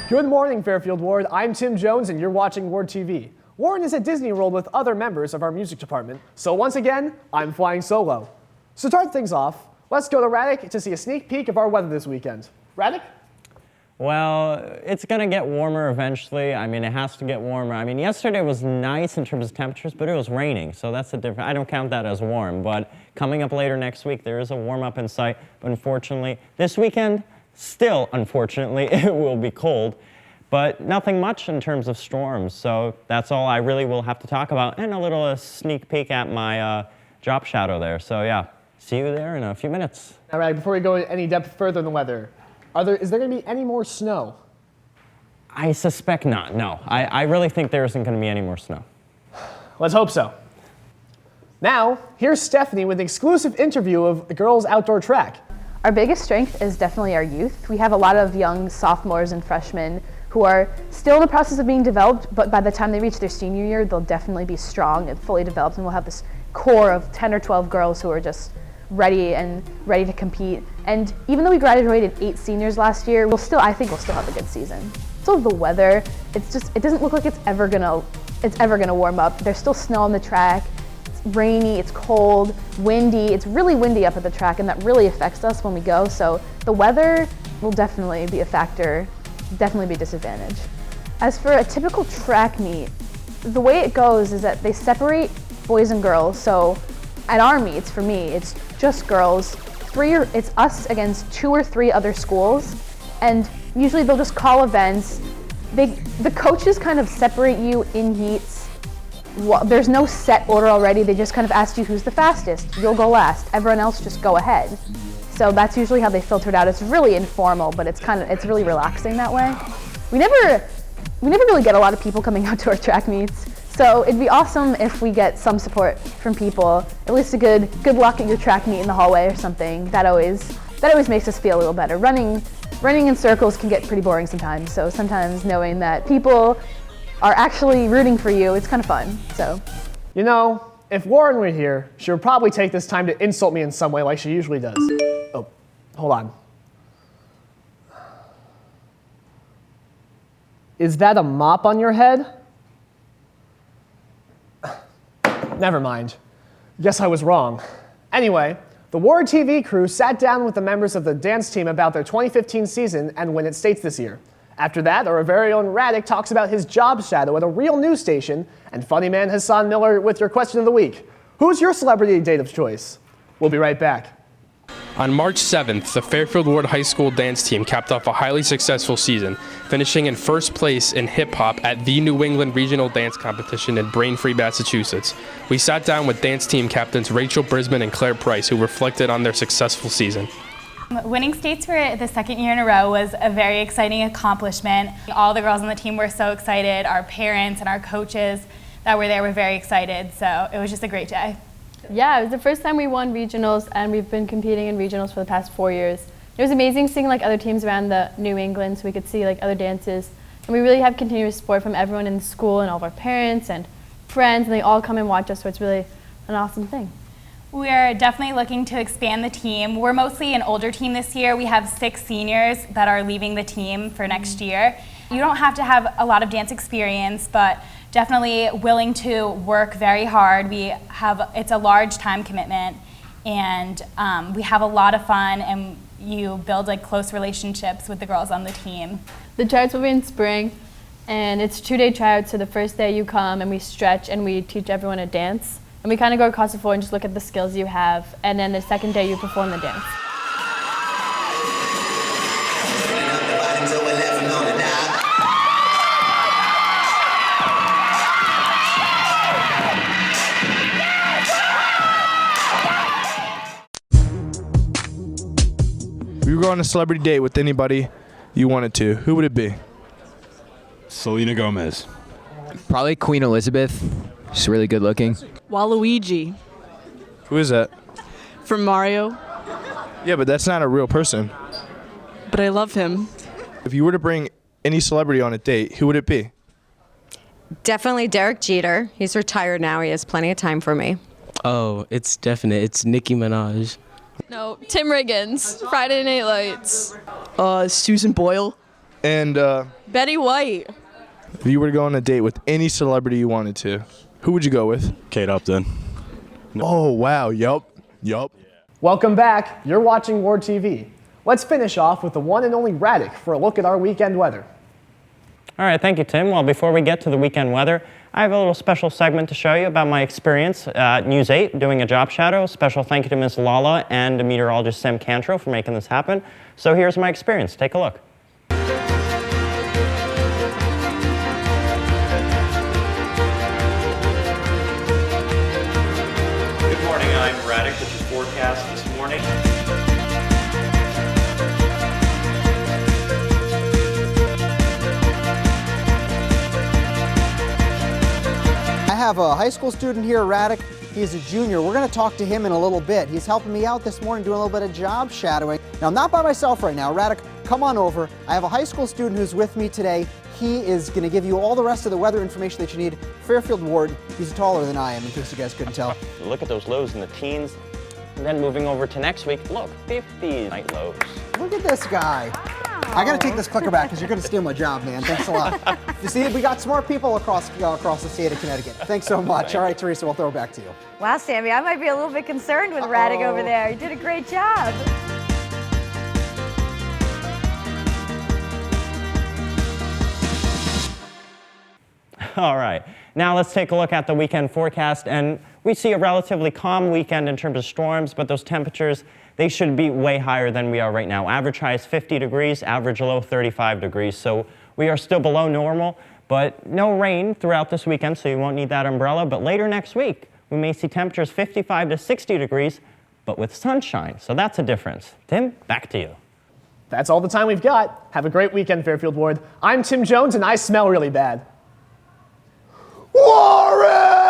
Good morning, Fairfield Ward. I'm Tim Jones, and you're watching Ward TV. Warren is at Disney World with other members of our music department, so once again, I'm flying solo. To start things off, let's go to Raddick to see a sneak peek of our weather this weekend. Raddick? Well, it's going to get warmer eventually. I mean, it has to get warmer. I mean, yesterday was nice in terms of temperatures, but it was raining, so that's a different. I don't count that as warm, but coming up later next week, there is a warm-up in sight. But unfortunately, this weekend, still, unfortunately, it will be cold, but nothing much in terms of storms. So that's all I really will have to talk about, and a little sneak peek at my drop shadow there. So yeah, see you there in a few minutes. All right, before we go any depth further in the weather, is there going to be any more snow? I suspect not, no. I really think there isn't going to be any more snow. Let's hope so. Now, here's Stephanie with an exclusive interview of the girls' outdoor track. Our biggest strength is definitely our youth. We have a lot of young sophomores and freshmen who are still in the process of being developed, but by the time they reach their senior year, they'll definitely be strong and fully developed, and we'll have this core of 10 or 12 girls who are just ready to compete. And even though we graduated 8 seniors last year, I think we'll still have a good season. So the weather, it doesn't look like it's ever gonna warm up. There's still snow on the track. Rainy, it's cold, windy. It's really windy up at the track, and that really affects us when we go. So the weather will definitely be a factor, definitely be a disadvantage. As for a typical track meet, the way it goes is that they separate boys and girls. So at our meets, for me, it's just girls. It's us against 2 or 3 other schools, and usually they'll just call events. The coaches kind of separate you in heats. There's no set order already. They just kind of ask you who's the fastest. You'll go last. Everyone else just go ahead. So that's usually how they filter it out. It's really informal, but it's really relaxing that way. We never really get a lot of people coming out to our track meets. So it'd be awesome if we get some support from people. At least a good luck at your track meet in the hallway or something. That always makes us feel a little better. Running in circles can get pretty boring sometimes. So sometimes knowing that people are actually rooting for you, it's kind of fun, so. You know, if Warren were here, she would probably take this time to insult me in some way like she usually does. Oh, hold on. Is that a mop on your head? Never mind. Guess I was wrong. Anyway, the Ward TV crew sat down with the members of the dance team about their 2015 season and win its states this year. After that, our very own Raddick talks about his job shadow at a real news station, and funny man Hassan Miller with your question of the week. Who's your celebrity date of choice? We'll be right back. On March 7th, the Fairfield Ward High School dance team capped off a highly successful season, finishing in first place in hip-hop at the New England Regional Dance Competition in Braintree, Massachusetts. We sat down with dance team captains Rachel Brisbane and Claire Price, who reflected on their successful season. Winning states for the second year in a row was a very exciting accomplishment. All the girls on the team were so excited. Our parents and our coaches that were there were very excited, so it was just a great day. Yeah, it was the first time we won regionals, and we've been competing in regionals for the past 4 years. It was amazing seeing other teams around the New England, so we could see other dances. And we really have continuous support from everyone in the school and all of our parents and friends, and they all come and watch us, so it's really an awesome thing. We are definitely looking to expand the team. We're mostly an older team this year. We have 6 seniors that are leaving the team for next year. You don't have to have a lot of dance experience, but definitely willing to work very hard. It's a large time commitment, and we have a lot of fun, and you build close relationships with the girls on the team. The tryouts will be in spring, and it's 2-day tryouts, so the first day you come and we stretch and we teach everyone a dance. And we kind of go across the floor and just look at the skills you have, and then the second day you perform the dance. If you were going on a celebrity date with anybody you wanted to, who would it be? Selena Gomez. Probably Queen Elizabeth. She's really good looking. Waluigi. Who is that? From Mario. Yeah, but that's not a real person. But I love him. If you were to bring any celebrity on a date, who would it be? Definitely Derek Jeter. He's retired now. He has plenty of time for me. Oh, it's definite. It's Nicki No, Tim Riggins, Friday Night Lights. Susan Boyle. And Betty White. if you were to go on a date with any celebrity you wanted to, who would you go with? Kate Upton. Oh, wow. Yup. Welcome back. You're watching Ward TV. Let's finish off with the one and only Radek for a look at our weekend weather. All right, thank you, Tim. Well, before we get to the weekend weather, I have a little special segment to show you about my experience at News 8 doing a job shadow. Special thank you to Ms. Lala and meteorologist Sam Cantrell for making this happen. So here's my experience. Take a look. Good morning, I'm Radek. This is forecast this morning. I have a high school student here, Radek. He's a junior. We're going to talk to him in a little bit. He's helping me out this morning doing a little bit of job shadowing. Now, I'm not by myself right now. Radek, come on over. I have a high school student who's with me today. He is going to give you all the rest of the weather information that you need. Fairfield Ward, he's taller than I am, in case you guys couldn't tell. Look at those lows in the teens. And then moving over to next week, look, 50 night lows. Look at this guy. I got to take this clicker back because you're going to steal my job, man. Thanks a lot. You see, we got smart people across the state of Connecticut. Thanks so much. All right, Teresa, we'll throw it back to you. Wow, Sammy, I might be a little bit concerned with Radek over there. You did a great job. All right, now let's take a look at the weekend forecast, and we see a relatively calm weekend in terms of storms, but those temperatures, they should be way higher than we are right now. Average high is 50 degrees, average low 35 degrees, so we are still below normal, but no rain throughout this weekend, so you won't need that umbrella. But later next week, we may see temperatures 55 to 60 degrees, but with sunshine, so that's a difference. Tim, back to you. That's all the time we've got. Have a great weekend, Fairfield Ward. I'm Tim Jones, and I smell really bad. Warren!